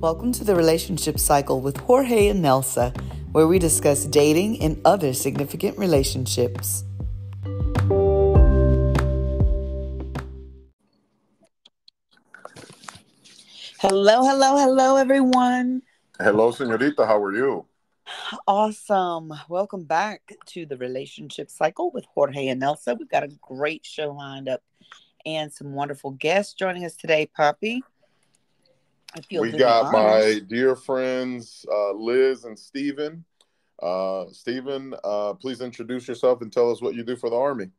Welcome to the Relationship Cycle with Jorge and Nelsa, where we discuss dating and other significant relationships. Hello, everyone. Hello, señorita. How are you? Awesome. Welcome back to the Relationship Cycle with Jorge and Nelsa. We've got a great show lined up and some wonderful guests joining us today, Poppy. We got my dear friends, Liz and Steven. Steven, please introduce yourself and tell us what you do for the Army.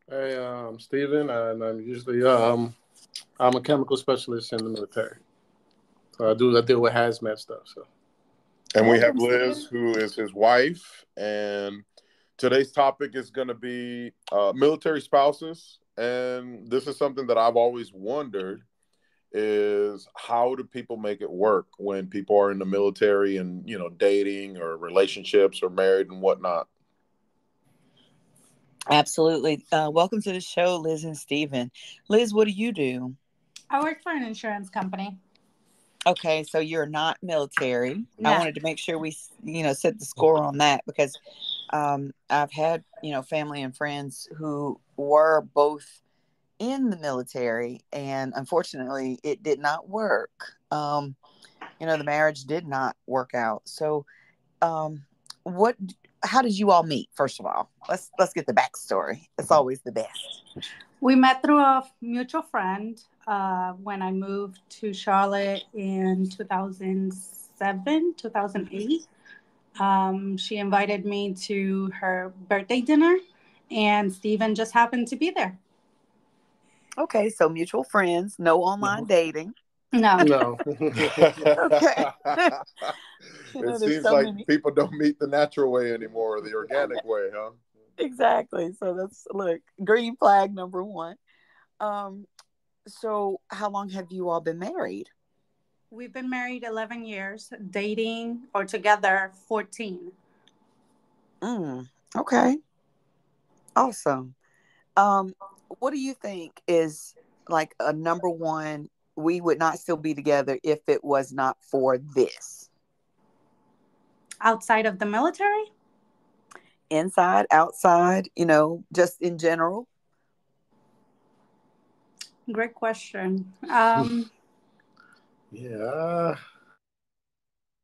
Hey, I'm Steven, and I'm usually I'm a chemical specialist in the military. So I deal with hazmat stuff. So, and we have Liz, who is his wife, and today's topic is going to be military spouses. And this is something that I've always wondered. Is how do people make it work when people are in the military and, you know, dating or relationships or married and whatnot? Absolutely. Welcome to the show, Liz and Steven. Liz, what do you do? I work for an insurance company. Okay, so you're not military. No. I wanted to make sure we, set the score on that because I've had, family and friends who were both in the military, and unfortunately it did not work. The marriage did not work out. So how did you all meet? First of all, let's get the backstory. It's always the best. We met through a mutual friend when I moved to Charlotte in 2008. She invited me to her birthday dinner, and Steven just happened to be there. Okay, so mutual friends, no online dating. No. Okay. It seems like people don't meet the natural way anymore, or the organic way, huh? Exactly. So that's, green flag number one. So how long have you all been married? We've been married 11 years, dating or together 14. Okay. Awesome. What do you think is like a number one, we would not still be together if it was not for this? Outside of the military? Inside, outside, just in general? Great question. Yeah.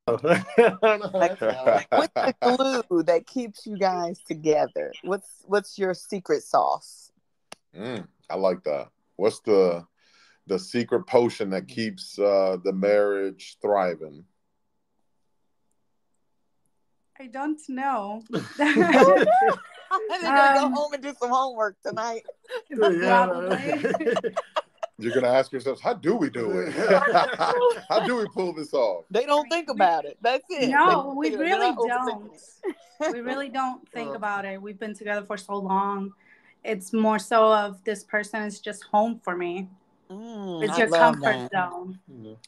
What's the glue that keeps you guys together? What's your secret sauce? I like that. What's the secret potion that keeps the marriage thriving? I don't know. I'm gonna go home and do some homework tonight. Probably. You're gonna ask yourselves, how do we do it? How do we pull this off? They don't think about it. That's it. No, we really don't. We really don't think about it. We've been together for so long. It's more so of this person is just home for me. It's your comfort zone.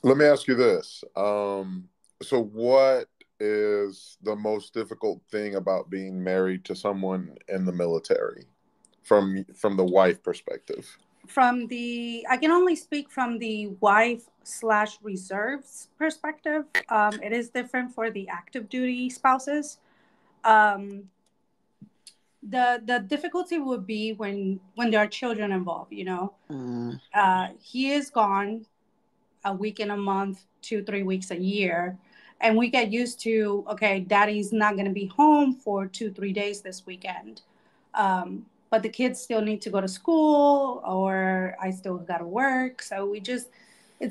Let me ask you this. So what is the most difficult thing about being married to someone in the military from the wife perspective? I can only speak from the wife/reserves perspective. It is different for the active duty spouses. The difficulty would be when there are children involved, He is gone a week in a month, 2-3 weeks a year. And we get used to, okay, daddy's not going to be home for 2-3 days this weekend. But the kids still need to go to school, or I still got to work. So it's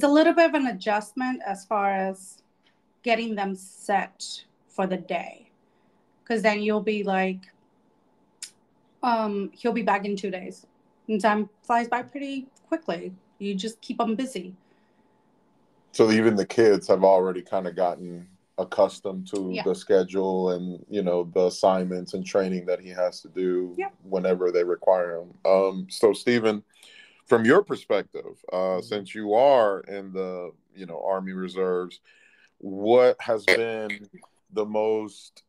a little bit of an adjustment as far as getting them set for the day. Because then you'll be like, he'll be back in 2 days. And time flies by pretty quickly. You just keep them busy. So even the kids have already kind of gotten accustomed to the schedule and, the assignments and training that he has to do whenever they require him. So Steven, from your perspective, since you are in the, Army Reserves, what has been the most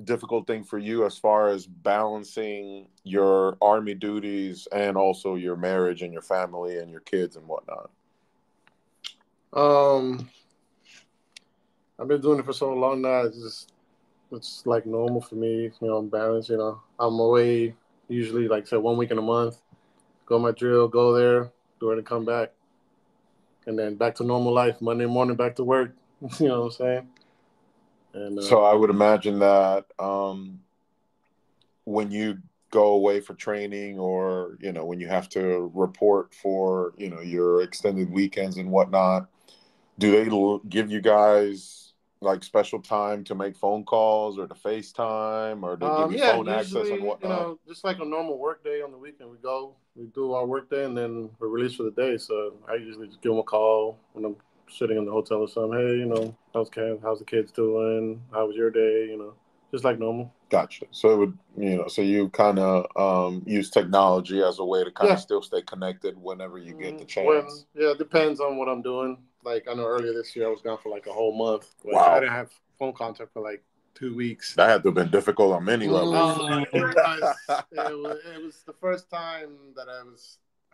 difficult thing for you as far as balancing your Army duties and also your marriage and your family and your kids and whatnot? I've been doing it for so long now. It's like normal for me. I'm balanced. I'm away usually like say 1 week in a month. Go my drill, go there, do it, and come back, and then back to normal life. Monday morning, back to work. You know what I'm saying? And so I would imagine that when you go away for training, or when you have to report for your extended weekends and whatnot, do they give you guys like special time to make phone calls or to FaceTime, or to give you phone access and whatnot? Just like a normal work day on the weekend, we do our work day, and then we're released for the day. So I usually just give them a call when I'm sitting in the hotel or something. Hey, how's the kids doing? How was your day? Just like normal. Gotcha. So it would, so you kind of use technology as a way to kind of still stay connected whenever you get the chance. It depends on what I'm doing. Like I know earlier this year I was gone for like a whole month. Wow. I didn't have phone contact for like 2 weeks. That had to have been difficult on many levels. It was the first time that I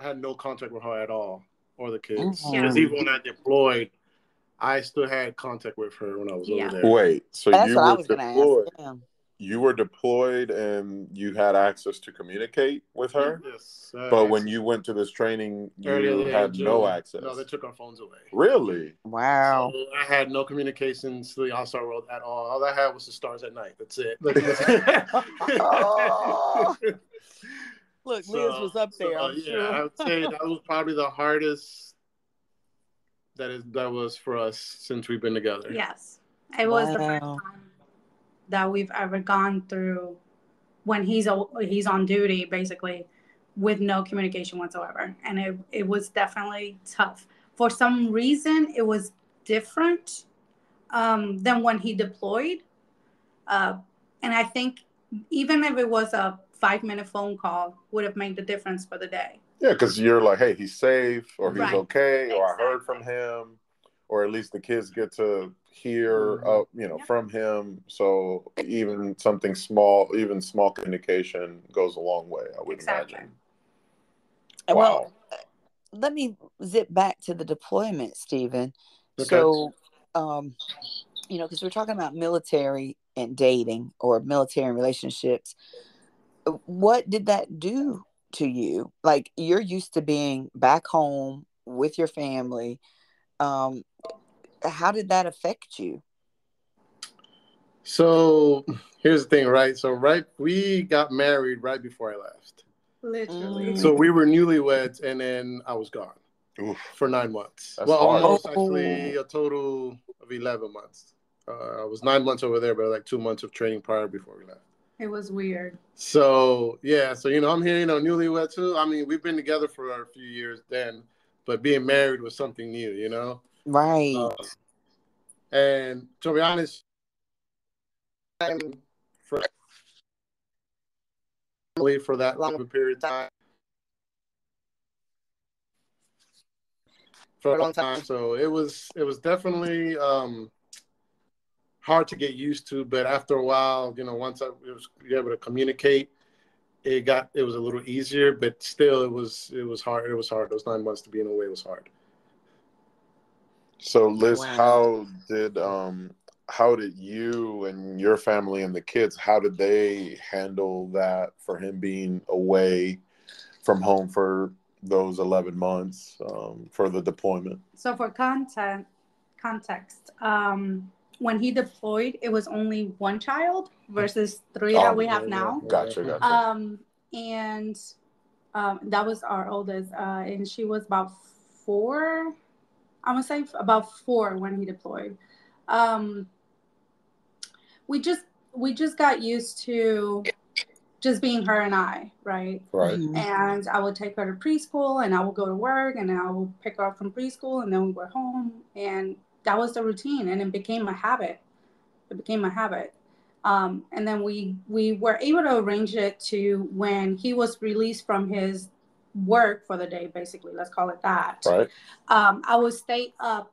had no contact with her at all, or the kids. Because even when I deployed, I still had contact with her when I was over there. Wait, so that's you what I were was going to ask. You were deployed and you had access to communicate with her? Yes. But when you went to this training, you had no access? No, they took our phones away. Really? Wow. So I had no communications to the All-Star world at all. All I had was the stars at night. That's it. Oh. Look, Liz was up there, I'm sure. I would say that was probably the hardest that was for us since we've been together. Yes. It was the first time that we've ever gone through when he's on duty, basically, with no communication whatsoever. And it was definitely tough. For some reason, it was different than when he deployed. And I think even if it was a 5-minute phone call, would have made the difference for the day. Yeah, because you're like, hey, he's safe, or he's okay, or I heard from him, or at least the kids get to hear, from him. So even something small, even small communication goes a long way, I would imagine. Wow. Well, let me zip back to the deployment, Stephen. Okay. So, because we're talking about military and dating, or military and relationships. What did that do to you? Like, you're used to being back home with your family. How did that affect you? So here's the thing, right? So we got married right before I left. Literally. So we were newlyweds, and then I was gone for 9 months. That's hard. Almost actually a total of 11 months. I was 9 months over there, but like 2 months of training prior before we left. It was weird. So I'm here, newlywed too. I mean, we've been together for a few years then, but being married was something new, Right. And to be honest, for that long of a period of time, for a long time. So it was definitely hard to get used to, but after a while, once I was able to communicate, it was a little easier, but still it was hard. It was hard. Those 9 months to be in a way was hard. So Liz, how did you and your family and the kids, how did they handle that, for him being away from home for those 11 months for the deployment? So for context, when he deployed, it was only 1 child versus 3 that we have now. Gotcha. And that was our oldest, and she was about 4. I would say about 4 when he deployed. We just got used to just being her and I, right? Right. And I would take her to preschool, and I would go to work, and then I would pick her up from preschool, and then we were home, and that was the routine, and it became a habit. And then we were able to arrange it to when he was released from his work for the day, basically, let's call it that. Right. I would stay up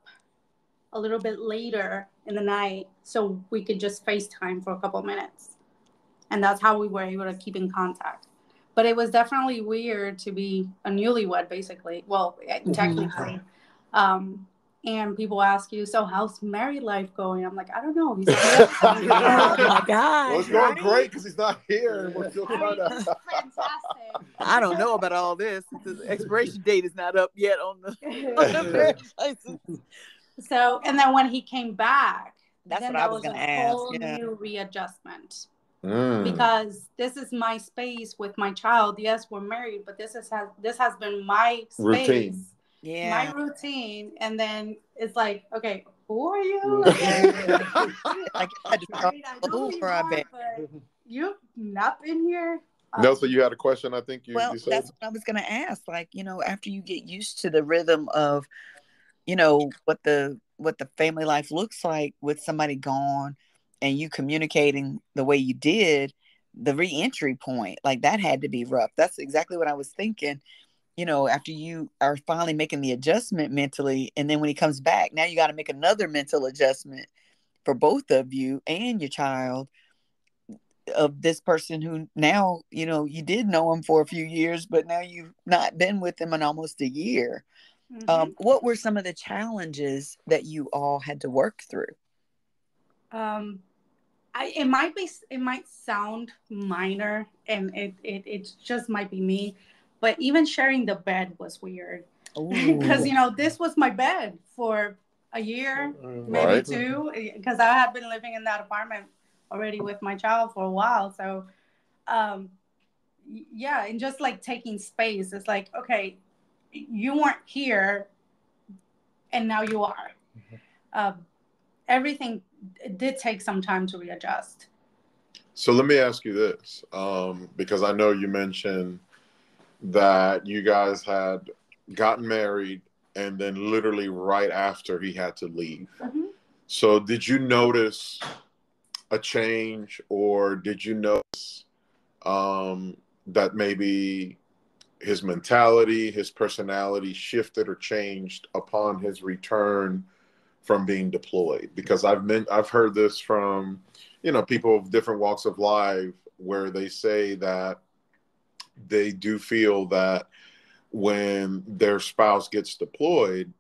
a little bit later in the night so we could just FaceTime for a couple of minutes. And that's how we were able to keep in contact. But it was definitely weird to be a newlywed, basically. Well, technically. And people ask you, so how's married life going? I'm like, I don't know. He's Oh my God. Well, it's going great because he's not here. And we're still trying to. Fantastic. I don't know about all this. The expiration date is not up yet on the marriage license. So, and then when he came back, that's then what I that was was going a to ask. whole Yeah. new readjustment. Mm. Because this is my space with my child. Yes, we're married, but this has been my space. Routine. Yeah. My routine. And then it's like, okay, who are you? Like I had to start over, I bet. But you've not been here. Nelsa, you had a question, I think you said? That's what I was going to ask. Like, after you get used to the rhythm of, what the family life looks like with somebody gone and you communicating the way you did, the re-entry point, like that had to be rough. That's exactly what I was thinking. After you are finally making the adjustment mentally, and then when he comes back, now you got to make another mental adjustment for both of you and your child, of this person who now, you did know him for a few years, but now you've not been with him in almost a year. Mm-hmm. What were some of the challenges that you all had to work through? It might sound minor, and it just might be me, but even sharing the bed was weird. Because this was my bed for a year, maybe two, because I had been living in that apartment already with my child for a while. So yeah, and just like taking space, it's like, okay, you weren't here and now you are. Everything did take some time to readjust. So let me ask you this, because I know you mentioned that you guys had gotten married and then literally right after he had to leave. Mm-hmm. So did you notice a change, or did you notice that maybe his mentality, his personality shifted or changed upon his return from being deployed? Because I've heard this from, people of different walks of life, where they say that they do feel that when their spouse gets deployed,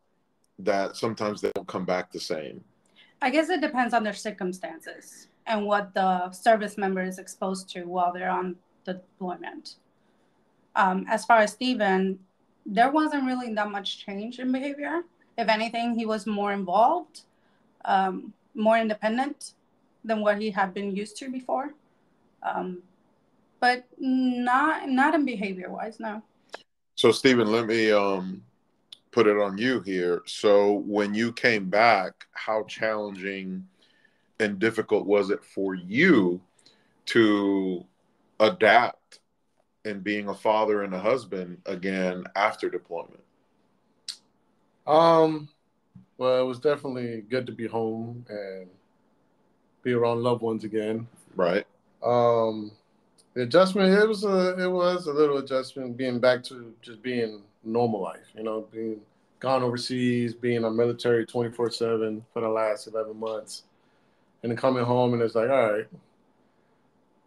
that sometimes they don't come back the same. I guess it depends on their circumstances and what the service member is exposed to while they're on the deployment. As far as Steven, there wasn't really that much change in behavior. If anything, he was more involved, more independent than what he had been used to before. But not in behavior-wise, no. So, Steven, let me put it on you here. So when you came back, how challenging and difficult was it for you to adapt and being a father and a husband again after deployment? Well, it was definitely good to be home and be around loved ones again. Right. The adjustment, it was a little adjustment being back to just being normal life, being gone overseas, being a military 24/7 for the last 11 months, and then coming home and it's like, all right,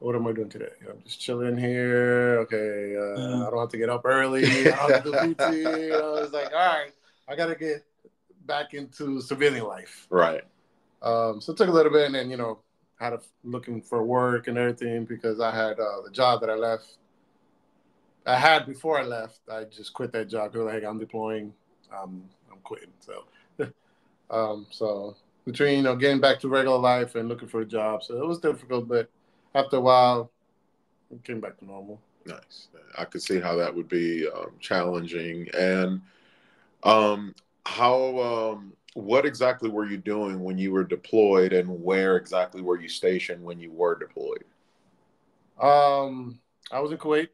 what am I doing today? I'm just chilling here. Okay, I don't have to get up early. I don't have to do PT. It's like, all right, I got to get back into civilian life. Right. So it took a little bit, and then, had looking for work and everything, because I had the job that I had before I left. I just quit that job. People were like, I'm deploying. I'm quitting. So, so between getting back to regular life and looking for a job, so it was difficult. But after a while, it came back to normal. Nice. I could see how that would be challenging. And what exactly were you doing when you were deployed, and where exactly were you stationed when you were deployed? I was in Kuwait,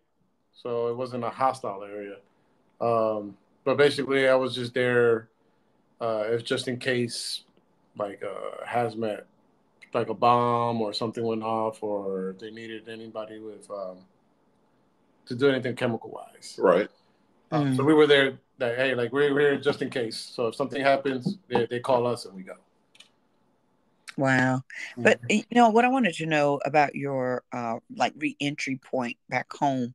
so it wasn't a hostile area. But basically, I was just there if just in case, like hazmat, like a bomb or something went off, or they needed anybody with to do anything chemical wise. Right. So we were there. That, hey, like we're here just in case. So if something happens, they call us and we go. Wow. But what I wanted to know about your like re-entry point back home,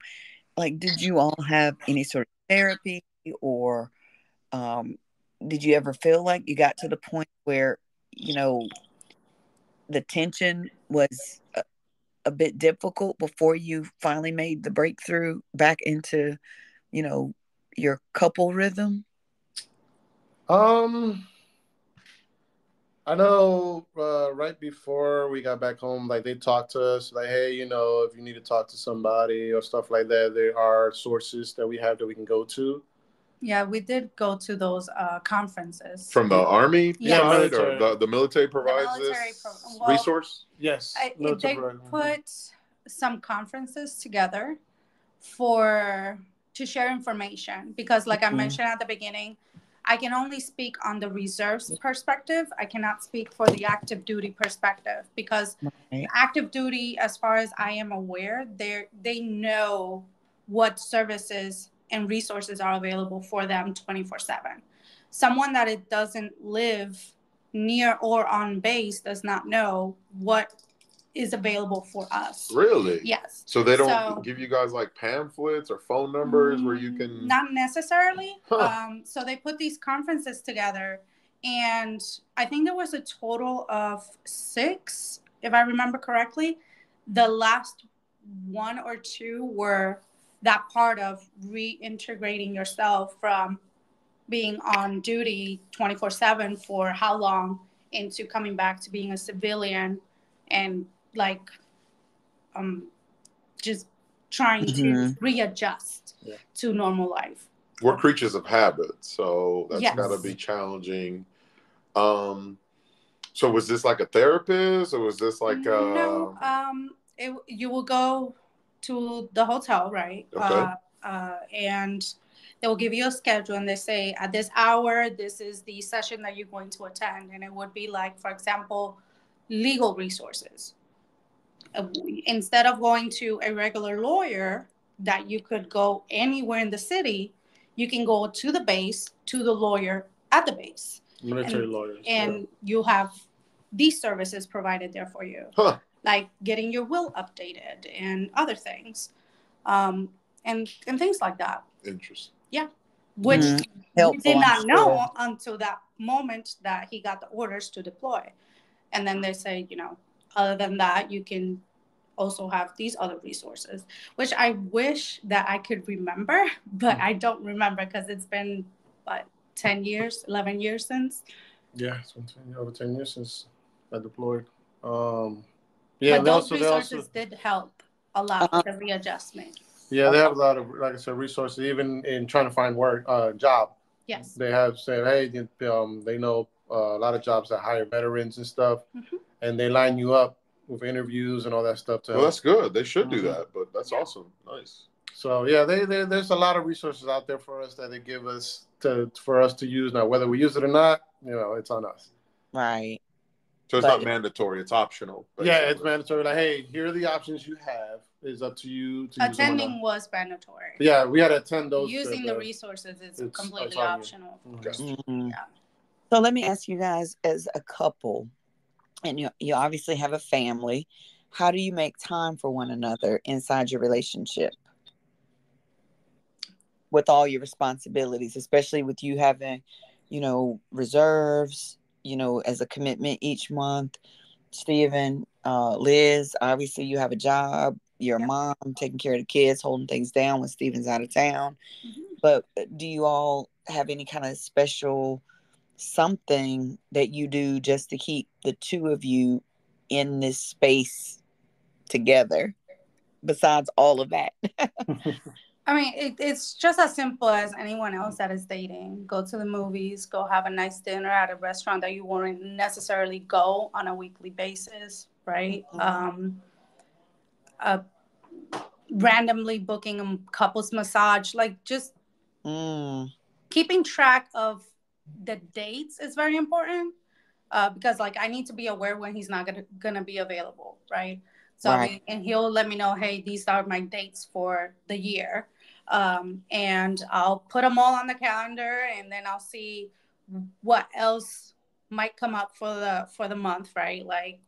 like did you all have any sort of therapy, or did you ever feel like you got to the point where, you know, the tension was a bit difficult before you finally made the breakthrough back into, you know, your couple rhythm? Um, I know right before we got back home, like they talked to us, like, hey, you know, if you need to talk to somebody or stuff like that, there are sources that we have that we can go to. Yeah, we did go to those conferences. From the Army Yeah, side, military. or the military provides The military this well, resource? Yes. They put some conferences together for to share information because, like I mentioned at the beginning, I can only speak on the reserves perspective. I cannot speak for the active duty perspective because active duty, as far as I am aware, they know what services and resources are available for them 24/7. Someone that it doesn't live near or on base does not know what is available for us. Really? Yes. So they don't give you guys like pamphlets or phone numbers where you can... Not necessarily. So they put these conferences together, and I think there was a total of 6, if I remember correctly. The last 1 or 2 were that part of reintegrating yourself from being on duty 24/7 for how long into coming back to being a civilian and like just trying to readjust to normal life. We're creatures of habit, so that's Yes. got to be challenging. So was this like a therapist, or was this like no? You will go to the hotel, right? Okay. And they will give you a schedule, and they say at this hour, this is the session that you're going to attend, and it would be like, for example, legal resources. Instead of going to a regular lawyer that you could go anywhere in the city, you can go to the base, to the lawyer at the base. Military lawyers. And you'll have these services provided there for you. Huh. Like getting your will updated and other things. And things like that. Interesting. Yeah. Which we did not know until that moment that he got the orders to deploy. And then they say, you know, other than that, you can also have these other resources, which I wish that I could remember, but I don't remember because it's been, 10 years, 11 years since? Yeah, it's been over 10 years since I deployed. But those resources did help a lot with the readjustment. Yeah, they have a lot of, like I said, resources, even in trying to find work, job. Yes. They have said, hey, they know a lot of jobs that hire veterans and stuff, and they line you up with interviews and all that stuff. Well, that's good. They should do that, but that's awesome. Nice. So, yeah, there's a lot of resources out there for us that they give us for us to use. Now, whether we use it or not, you know, it's on us. Right. So it's not mandatory. It's optional. Basically. Yeah, it's mandatory. Like, hey, here are the options you have. It's up to you to attending was mandatory. Yeah, we had to attend those. Using the resources is completely optional. Yeah. So let me ask you guys, as a couple, and you obviously have a family, how do you make time for one another inside your relationship with all your responsibilities, especially with you having, you know, reserves, you know, as a commitment each month? Stephen, Liz, obviously you have a job, you're a mom, taking care of the kids, holding things down when Stephen's out of town. But do you all have any kind of special something that you do just to keep the two of you in this space together besides all of that? I mean, it's just as simple as anyone else that is dating. Go to the movies, go have a nice dinner at a restaurant that you wouldn't necessarily go on a weekly basis, right? Randomly booking a couples massage, like just keeping track of the dates is very important, because like I need to be aware when he's not gonna be available, right? So I mean, and he'll let me know, hey, these are my dates for the year. And I'll put them all on the calendar, and then I'll see what else might come up for the month, right? Like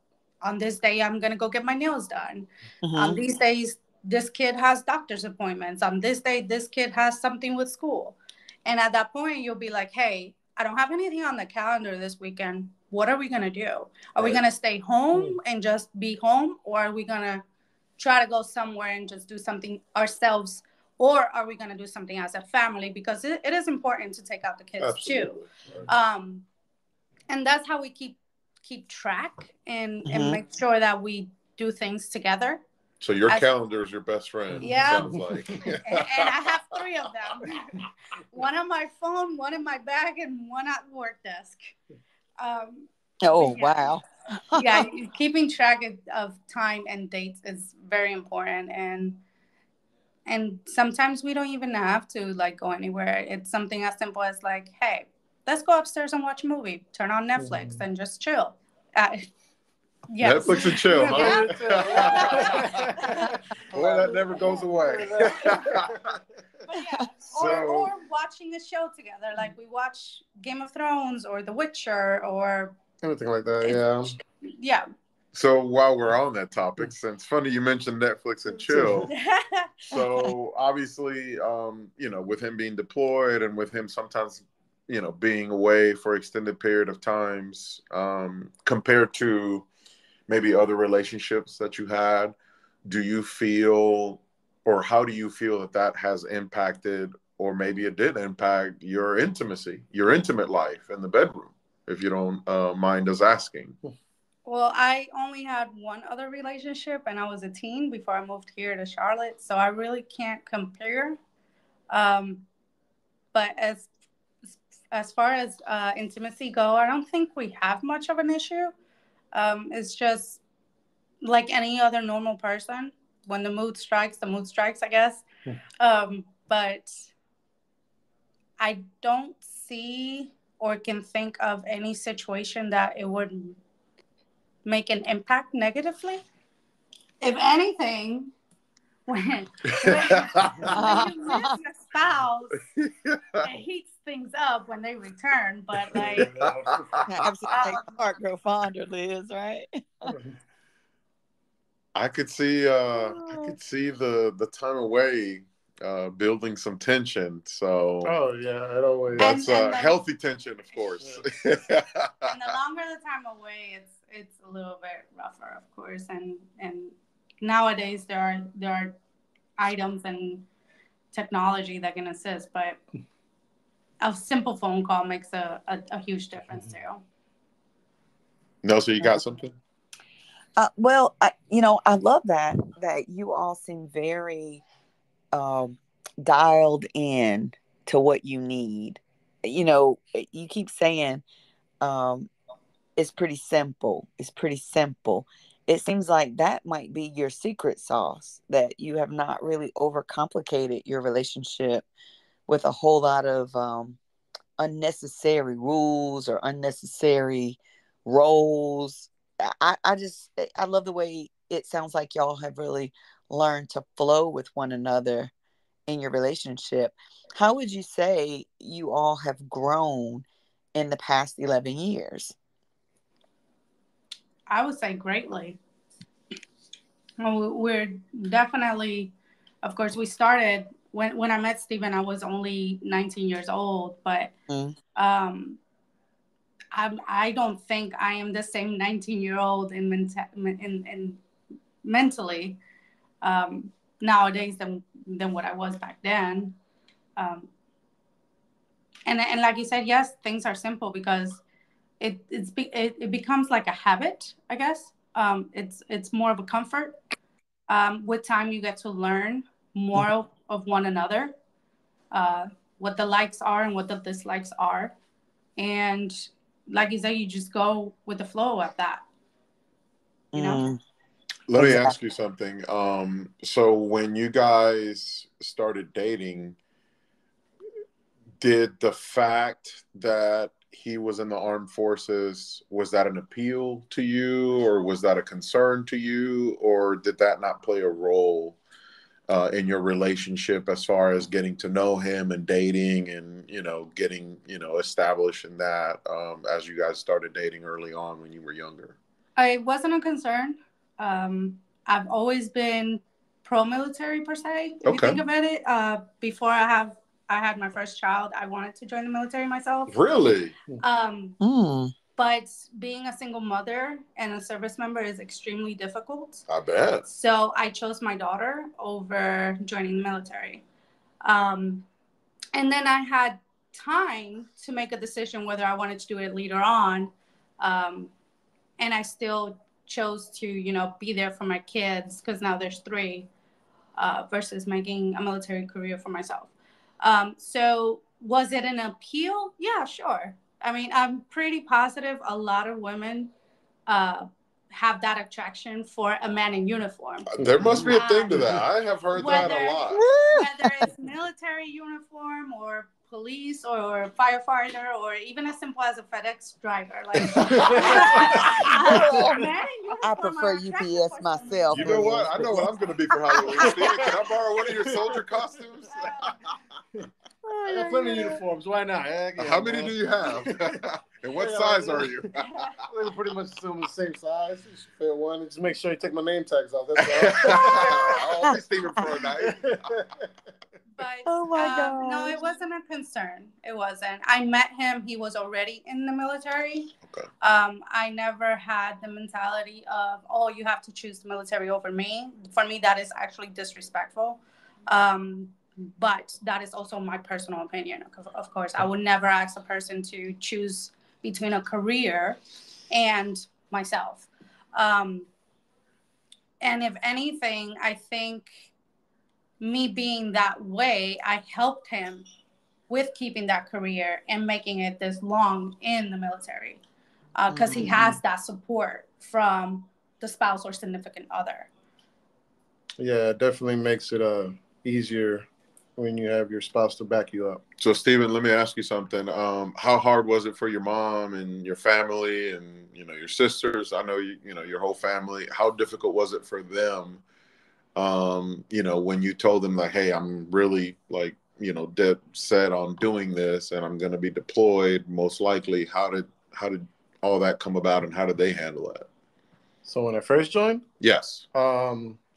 on this day, I'm gonna go get my nails done. On these days, this kid has doctor's appointments. On this day, this kid has something with school. And at that point, you'll be like, hey, I don't have anything on the calendar this weekend. What are we going to do? Are we going to stay home and just be home? Or are we going to try to go somewhere and just do something ourselves? Or are we going to do something as a family? Because it is important to take out the kids too. And that's how we keep track and make sure that we do things together. So your calendar is your best friend. Yeah. Sounds like. And I have 3 of them. One on my phone, one in my bag, and one at work desk. Wow. Yeah, keeping track of time and dates is very important. And sometimes we don't even have to like go anywhere. It's something as simple as like, hey, let's go upstairs and watch a movie. Turn on Netflix and just chill. Yes. Netflix and chill, huh? Boy, that never goes away. Or watching a show together, like we watch Game of Thrones or The Witcher or anything like that. Yeah. So while we're on that topic, since funny you mentioned Netflix and chill, so obviously, with him being deployed and with him sometimes, being away for extended period of times, compared to maybe other relationships that you had, do you feel, or how do you feel that has impacted, or maybe it did impact your intimacy, your intimate life in the bedroom, if you don't mind us asking? Well, I only had one other relationship, and I was a teen before I moved here to Charlotte, so I really can't compare. But as far as intimacy go, I don't think we have much of an issue. It's just like any other normal person. When the mood strikes, I guess. But I don't see or can think of any situation that it would make an impact negatively. If anything, when you miss your spouse, it heats things up when they return. But like, heart grow fonder, Liz, right? I could see the time away building some tension. So it always. That's healthy tension, of course. And the longer the time away, it's a little bit rougher, of course. And nowadays there are items and technology that can assist, but a simple phone call makes a huge difference too. Nelsa, you got something? Well, I love that you all seem very dialed in to what you need. You keep saying it's pretty simple. It's pretty simple. It seems like that might be your secret sauce, that you have not really overcomplicated your relationship with a whole lot of unnecessary rules or unnecessary roles. I love the way it sounds like y'all have really learned to flow with one another in your relationship. How would you say you all have grown in the past 11 years? I would say greatly. We're definitely, of course, we started when I met Steven, I was only 19 years old, but I don't think I am the same 19-year-old in mentally nowadays than what I was back then. And like you said, yes, things are simple because it becomes like a habit, I guess. It's more of a comfort. With time, you get to learn more of one another, what the likes are and what the dislikes are, and like you said, you just go with the flow of that. Let me ask you something. So when you guys started dating, did the fact that he was in the armed forces, was that an appeal to you, or was that a concern to you, or did that not play a role in your relationship as far as getting to know him and dating and, getting, established in that as you guys started dating early on when you were younger? It wasn't a concern. I've always been pro-military per se, if you think about it. Before I have I had my first child, I wanted to join the military myself. Really? But being a single mother and a service member is extremely difficult. I bet. So I chose my daughter over joining the military. And then I had time to make a decision whether I wanted to do it later on. And I still chose to, you know, be there for my kids because now there's 3 versus making a military career for myself. So was it an appeal? Yeah, sure. I mean, I'm pretty positive a lot of women have that attraction for a man in uniform. There must be a thing to that. I have heard that a lot. Whether it's military uniform or police or firefighter or even as simple as a FedEx driver. Like, I prefer UPS myself. You know what? I know what I'm going to be for Halloween. Steve, can I borrow one of your soldier costumes? I got plenty of uniforms. Why not? Yeah, how many do you have? And what size are you? We're pretty much assuming the same size. You should fit one. Just make sure you take my name tags off. That's all. I'll be Steven for a night. But oh my God. No, it wasn't a concern. It wasn't. I met him. He was already in the military. Okay. I never had the mentality of, oh, you have to choose the military over me. For me, that is actually disrespectful. But that is also my personal opinion. Of course, I would never ask a person to choose between a career and myself. And if anything, I think me being that way, I helped him with keeping that career and making it this long in the military because he has that support from the spouse or significant other. Yeah, it definitely makes it easier when you have your spouse to back you up. So, Steven, let me ask you something. How hard was it for your mom and your family and, you know, your sisters? I know, you know, your whole family. How difficult was it for them, you know, when you told them, like, hey, I'm really, like, you know, dead set on doing this and I'm going to be deployed, most likely. How did all that come about and how did they handle that? So when I first joined? Yes.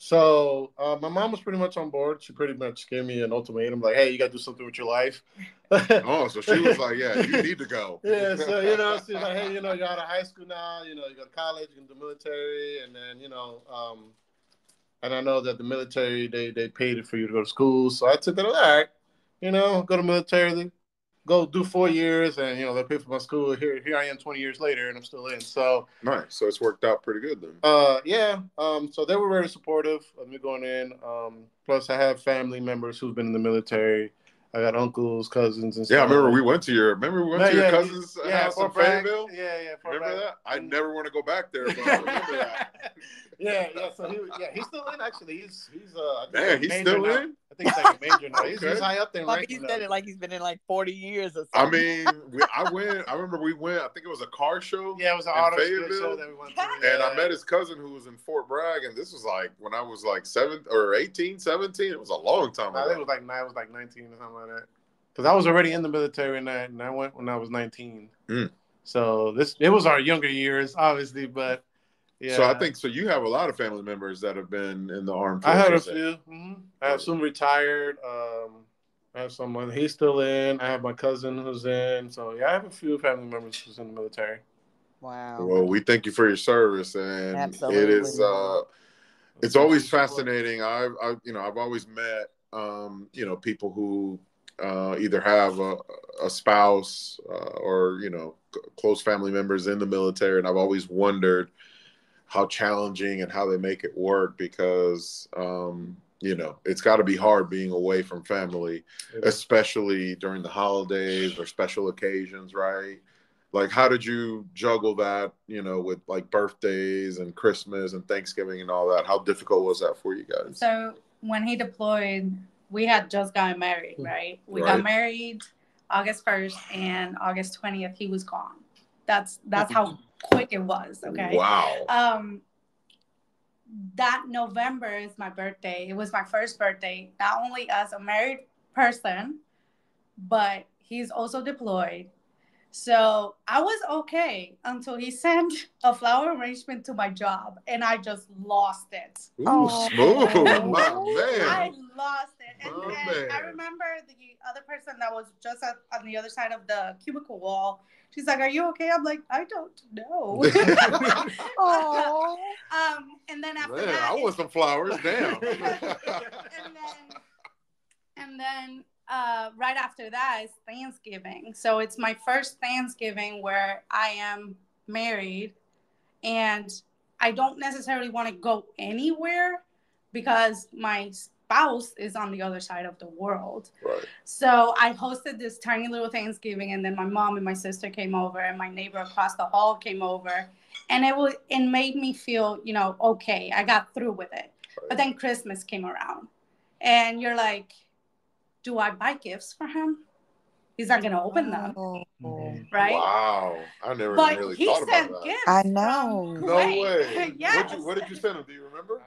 So my mom was pretty much on board. She pretty much gave me an ultimatum, like, hey, you got to do something with your life. Oh, so she was like, yeah, you need to go. Yeah, so, you know, she's like, hey, you know, you're out of high school now, you know, you go to college, you can do military, and then, you know, and I know that the military, they paid it for you to go to school, so I took it, all right, you know, go to military, go do 4 years, and, you know, they pay for my school. Here I am 20 years later, and I'm still in. So nice. So it's worked out pretty good then. Yeah. So they were very supportive of me going in. Plus, I have family members who've been in the military. I got uncles, cousins, and stuff. Yeah, I remember we went to your cousin's house in Fayetteville. Yeah. Remember that? I never want to go back there, but I remember that. Yeah. So he's still in. Actually, he's man, he's still now. in. I think he's like a major now. Okay. He's high up there. Like he said it like he's been in like 40 years or something. something. I mean, I remember we went. I think it was a car show. Yeah, it was an auto show that we went to. And I met his cousin who was in Fort Bragg, and this was like when I was like 17. It was a long time ago. I think it was like 19 or something like that. Because I was already in the military and I went when I was 19. So it was our younger years, obviously, but yeah. So I think you have a lot of family members that have been in the armed forces. I had a few. Mm-hmm. I have some retired. I have someone, he's still in. I have my cousin who's in. So yeah, I have a few family members who's in the military. Wow. Well, we thank you for your service, and absolutely. It is it's always fascinating. I've always met you know, people who either have a spouse or, you know, close family members in the military, and I've always wondered how challenging and how they make it work because you know, it's got to be hard being away from family, especially during the holidays or special occasions, right? Like, how did you juggle that, you know, with like birthdays and Christmas and Thanksgiving and all that? How difficult was that for you guys? So when he deployed, we had just gotten married, right? We got married August 1st, and August 20th, he was gone. That's how quick it was, okay? Wow. That November is my birthday. It was my first birthday, not only as a married person, but he's also deployed. So I was okay until he sent a flower arrangement to my job, and I just lost it. Ooh, smooth, my man. I lost it. And then I remember the other person that was just on the other side of the cubicle wall. She's like, "Are you okay?" I'm like, "I don't know." Oh. And then after that, I want some flowers. Damn. and then right after that is Thanksgiving. So it's my first Thanksgiving where I am married, and I don't necessarily want to go anywhere because my spouse is on the other side of the world. Right. So I hosted this tiny little Thanksgiving, and then my mom and my sister came over, and my neighbor across the hall came over, and it made me feel, okay, I got through with it. Right. But then Christmas came around, and you're like, do I buy gifts for him? He's not going to open them. Right? Wow. I never really thought about that. Gifts I know. No way. Yes. What did you send him? Do you remember?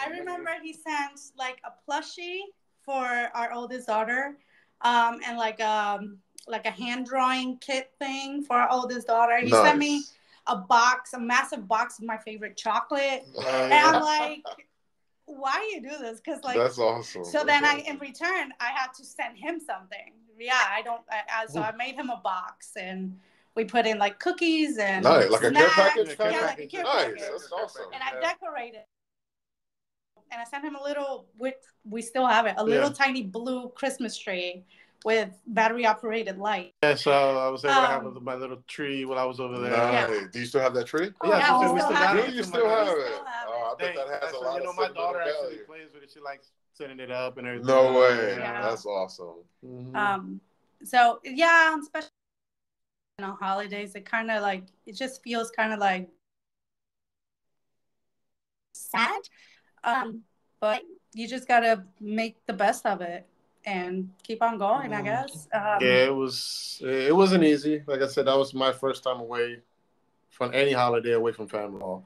I remember he sent like a plushie for our oldest daughter, and like a hand drawing kit thing for our oldest daughter. He sent me a massive box of my favorite chocolate. And I'm like, why do you do this? Because that's awesome. So then in return, I had to send him something. Yeah, so I made him a box, and we put in like cookies and like a care package. Yeah, like a care package. That's awesome. And I decorated. And I sent him we still have it, a little tiny blue Christmas tree with battery operated light. Yeah, so I was able to have my little tree while I was over there. Nice. Yeah. Do you still have that tree? Oh, yeah, we still have it. You still have it. Oh, I bet that has a lot of my daughter actually plays with it. She likes setting it up and everything. No way. Yeah. That's awesome. Mm-hmm. So yeah, especially on holidays, it kind of like, it just feels kind of like sad. But you just gotta make the best of it and keep on going, I guess. It wasn't easy. Like I said, that was my first time away from any holiday, away from family.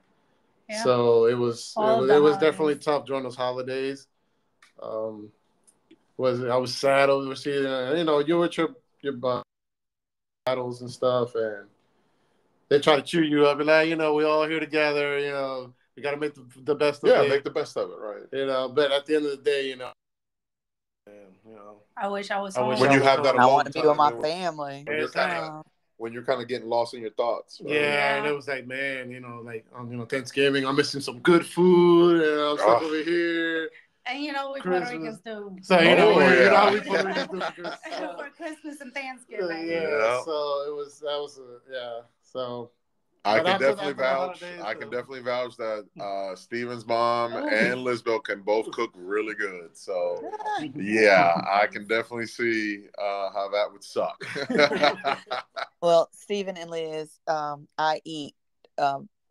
Yeah. So it was definitely tough during those holidays. I was sad overseas, you're with your battles and stuff, and they try to cheer you up and like, we all here together, we got to make the best of it. Yeah, make the best of it, right? But at the end of the day, I wish I was home. When you have that, I want to be with my family. When you're kind of getting lost in your thoughts. Right? Yeah, and it was like, man, Thanksgiving, I'm missing some good food, and I'm stuck over here. And we Puerto Ricans do. So we Puerto Ricans do for Christmas and Thanksgiving. Yeah. So So I can definitely vouch that Steven's mom and Lisbeth can both cook really good. So yeah, I can definitely see how that would suck. Well, Steven and Liz, I eat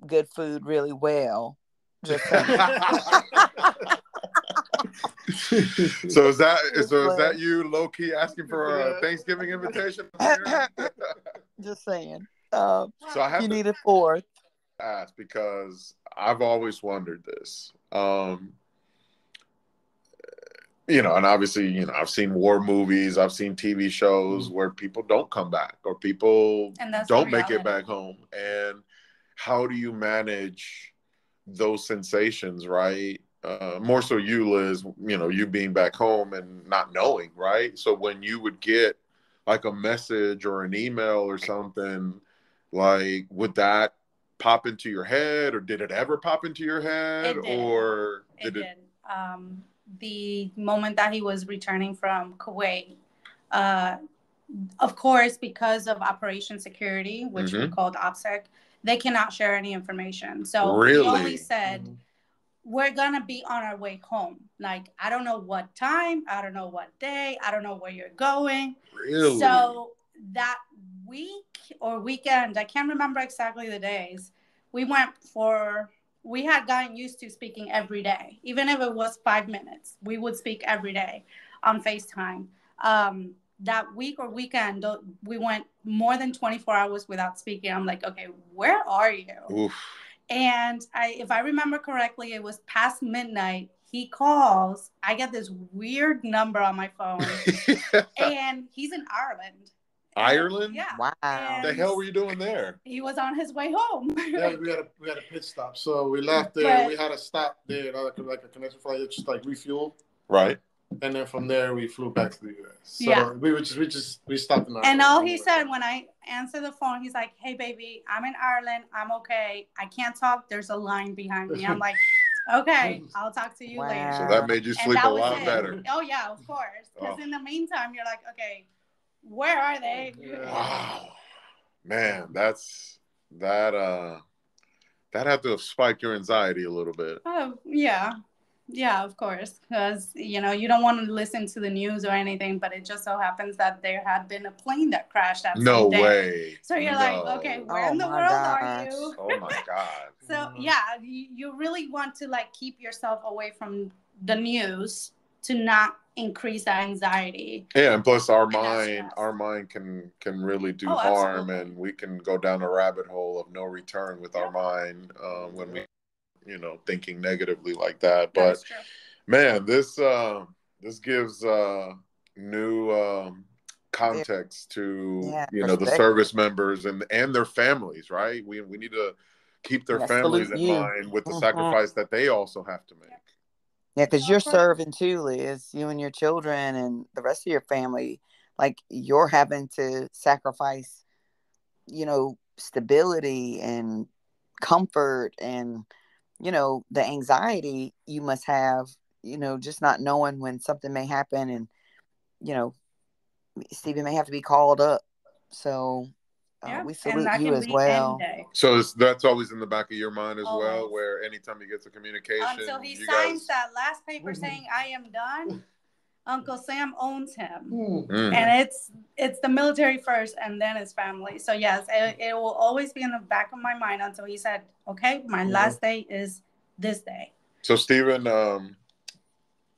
good food really well. Just So is that you low key asking for a Thanksgiving invitation? Just saying. So I have need a fourth. Ask because I've always wondered this. And obviously, I've seen war movies, I've seen TV shows where people don't come back or people don't make it back home. And how do you manage those sensations, right? More so you, Liz, you being back home and not knowing, right? So when you would get like a message or an email or something, like, would that pop into your head, or did it ever pop into your head? It did. The moment that he was returning from Kuwait, of course, because of Operation Security, which we called OPSEC, they cannot share any information. So he only said, we're going to be on our way home. Like, I don't know what time, I don't know what day, I don't know where you're going. Really? So that week or weekend, I can't remember exactly the days, we had gotten used to speaking every day. Even if it was 5 minutes, we would speak every day on FaceTime. That week or weekend, we went more than 24 hours without speaking. I'm like, okay, where are you? Oof. And if I remember correctly, it was past midnight. He calls. I get this weird number on my phone. And he's in Ireland. Ireland? Yeah. Wow. And the hell were you doing there? He was on his way home. Yeah, we had a pit stop. So we left there. We had to stop there, like a connection flight, just like refuel. Right. And then from there, we flew back to the U.S. So we stopped in Ireland. And all he said when I answered the phone, he's like, "Hey, baby, I'm in Ireland. I'm okay. I can't talk. There's a line behind me." I'm like, "Okay, I'll talk to you later." So that made you sleep a lot better. Oh, yeah, of course. Because in the meantime, you're like, okay, where are they? Wow. Man, that had to have spiked your anxiety a little bit. Oh, yeah. Yeah, of course. Because, you don't want to listen to the news or anything, but it just so happens that there had been a plane that crashed that same day. No way. So you're like, okay, where in the world are you? Oh, my God. So, yeah, you really want to, keep yourself away from the news to not increase that anxiety. Yeah, and plus our mind can really do harm, and we can go down a rabbit hole of no return with our mind when we thinking negatively like that. But man, this gives new context to the service members and their families, right? We need to keep their families in mind with the sacrifice that they also have to make. Yeah, because you're serving too, Liz, you and your children and the rest of your family. Like, you're having to sacrifice, stability and comfort and, the anxiety you must have, just not knowing when something may happen and, Stephen may have to be called up. So we salute you as well. So that's always in the back of your mind as well, where anytime he gets a communication. Until he signs that last paper saying, "I am done," Uncle Sam owns him. And it's the military first and then his family. So yes, it will always be in the back of my mind until he said, "Okay, my last day is this day." So Stephen,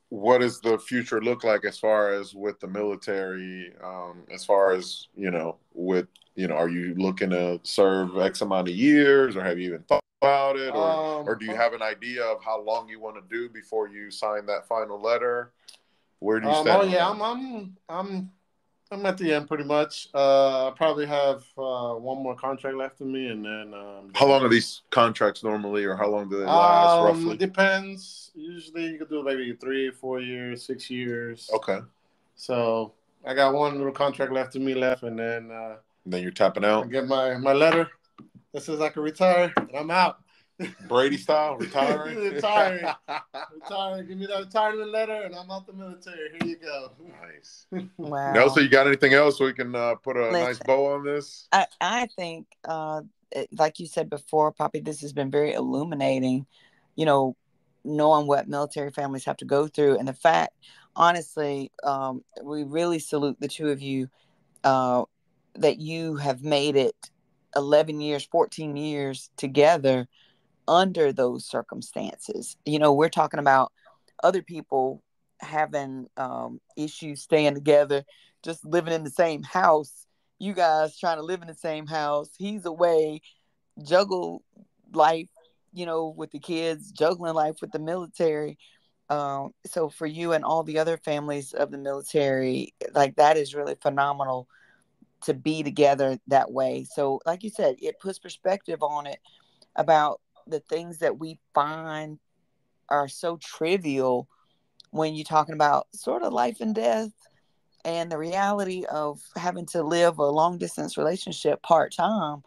what does the future look like as far as with the military? As far as are you looking to serve X amount of years, or have you even thought about it, or do you have an idea of how long you want to do before you sign that final letter? Where do you stand? Oh yeah, I'm at the end pretty much. I probably have one more contract left in me, and then. How long are these contracts normally, or how long do they last roughly? It depends. Usually, you could do maybe 3, 4 years, 6 years. Okay. So I got one little contract left in me, and then. Then you're tapping out. I get my letter that says I can retire, and I'm out. Brady style, retiring. Retiring. Give me that retirement letter, and I'm out the military. Here you go. Nice. Wow. Nelsa, you got anything else so we can put a nice bow on this? I think, like you said before, Poppy, this has been very illuminating. Knowing what military families have to go through, and the fact, honestly, we really salute the two of you. That you have made it 11 years, 14 years together under those circumstances. We're talking about other people having issues staying together, just living in the same house. You guys trying to live in the same house. He's away, juggle life, with the kids, juggling life with the military. So for you and all the other families of the military, that is really phenomenal to be together that way. So like you said, it puts perspective on it about the things that we find are so trivial when you're talking about sort of life and death and the reality of having to live a long distance relationship part-time.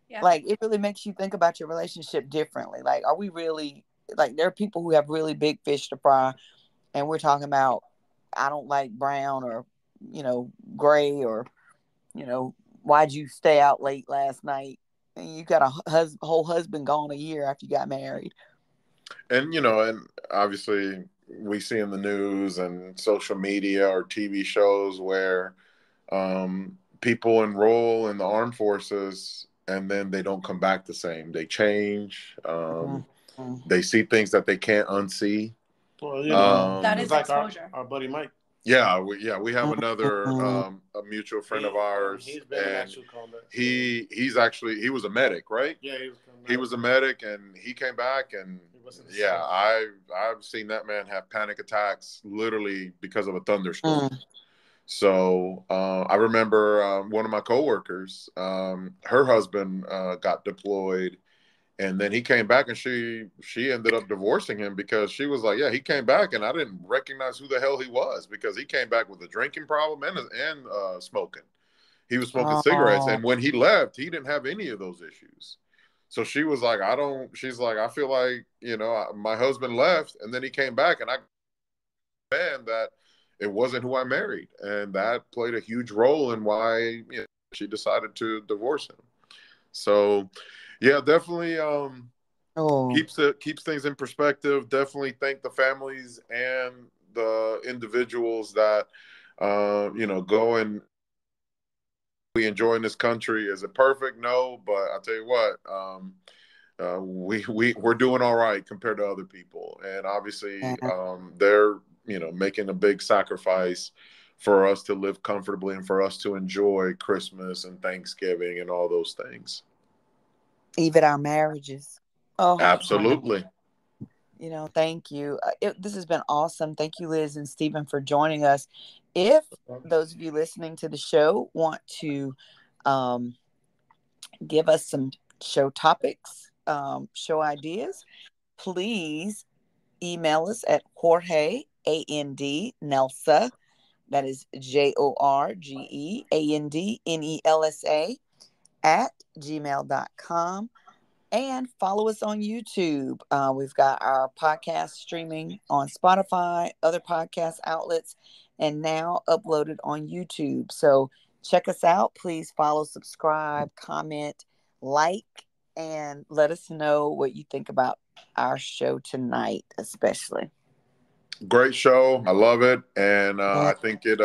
Yeah. It really makes you think about your relationship differently. Are we really, there are people who have really big fish to fry, and we're talking about, I don't like brown or, gray, or why'd you stay out late last night? And you got a whole husband gone a year after you got married. And, and obviously we see in the news and social media or TV shows where people enroll in the armed forces and then they don't come back the same. They change. They see things that they can't unsee. Well, that is exposure. Our buddy Mike. Yeah, we have another a mutual friend of ours, he's been in actual combat. He was a medic, right? Yeah, he was a medic, and he came back, and I've seen that man have panic attacks literally because of a thunderstorm. So I remember one of my coworkers, her husband got deployed, And then he came back, and she ended up divorcing him because she was like, yeah, he came back and I didn't recognize who the hell he was, because he came back with a drinking problem and smoking. He was smoking cigarettes. And when he left, he didn't have any of those issues. So she was like, she's like, I feel like, my husband left and then he came back, and I man that it wasn't who I married. And that played a huge role in why she decided to divorce him. So yeah, definitely keeps things in perspective. Definitely thank the families and the individuals that go and we enjoy in this country. Is it perfect? No, but I'll tell you what, we're doing all right compared to other people, and obviously they're making a big sacrifice for us to live comfortably and for us to enjoy Christmas and Thanksgiving and all those things. Even our marriages. Oh, absolutely. Thank you. This has been awesome. Thank you, Liz and Stephen, for joining us. If those of you listening to the show want to give us some show topics, show ideas, please email us at Jorge and Nelsa. That is JorgeandNelsa @gmail.com. And follow us on YouTube. We've got our podcast streaming on Spotify, other podcast outlets, and now uploaded on YouTube. So check us out. Please follow, subscribe, comment, like, and let us know what you think about our show tonight, especially. Great show. I love it. And I think it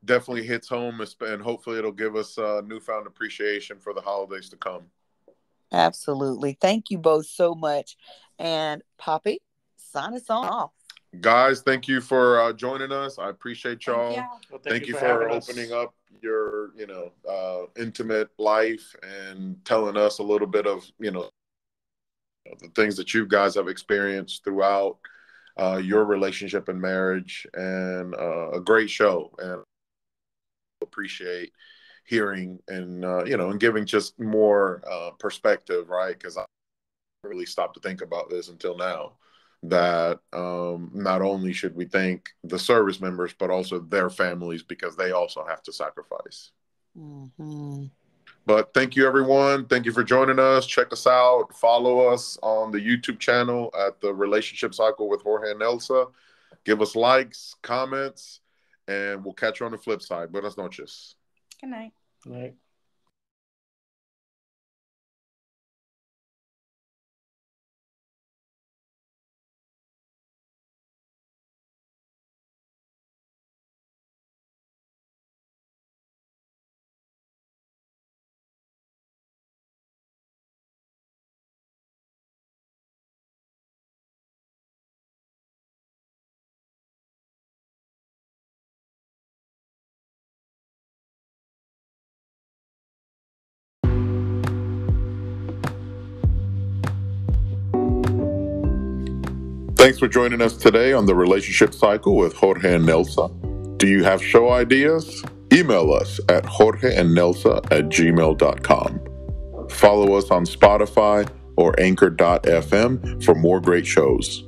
definitely hits home, and hopefully it'll give us newfound appreciation for the holidays to come. Absolutely. Thank you both so much. And Poppy, sign us off. Guys, thank you for joining us. I appreciate y'all. Well, thank you for opening up your, intimate life and telling us a little bit of, the things that you guys have experienced throughout your relationship and marriage, and a great show. And appreciate hearing and and giving just more perspective, right? Because I really stopped to think about this until now, that not only should we thank the service members, but also their families, because they also have to sacrifice. Mm-hmm. But thank you, everyone. Thank you for joining us. Check us out. Follow us on the YouTube channel at The Relationship Cycle with Jorge and Nelsa. Give us likes, comments, and we'll catch you on the flip side. Buenas noches. Good night. Good night. Thanks for joining us today on The Relationship Cycle with Jorge and Nelsa. Do you have show ideas? Email us at jorgeandnelsa@gmail.com. Follow us on Spotify or anchor.fm for more great shows.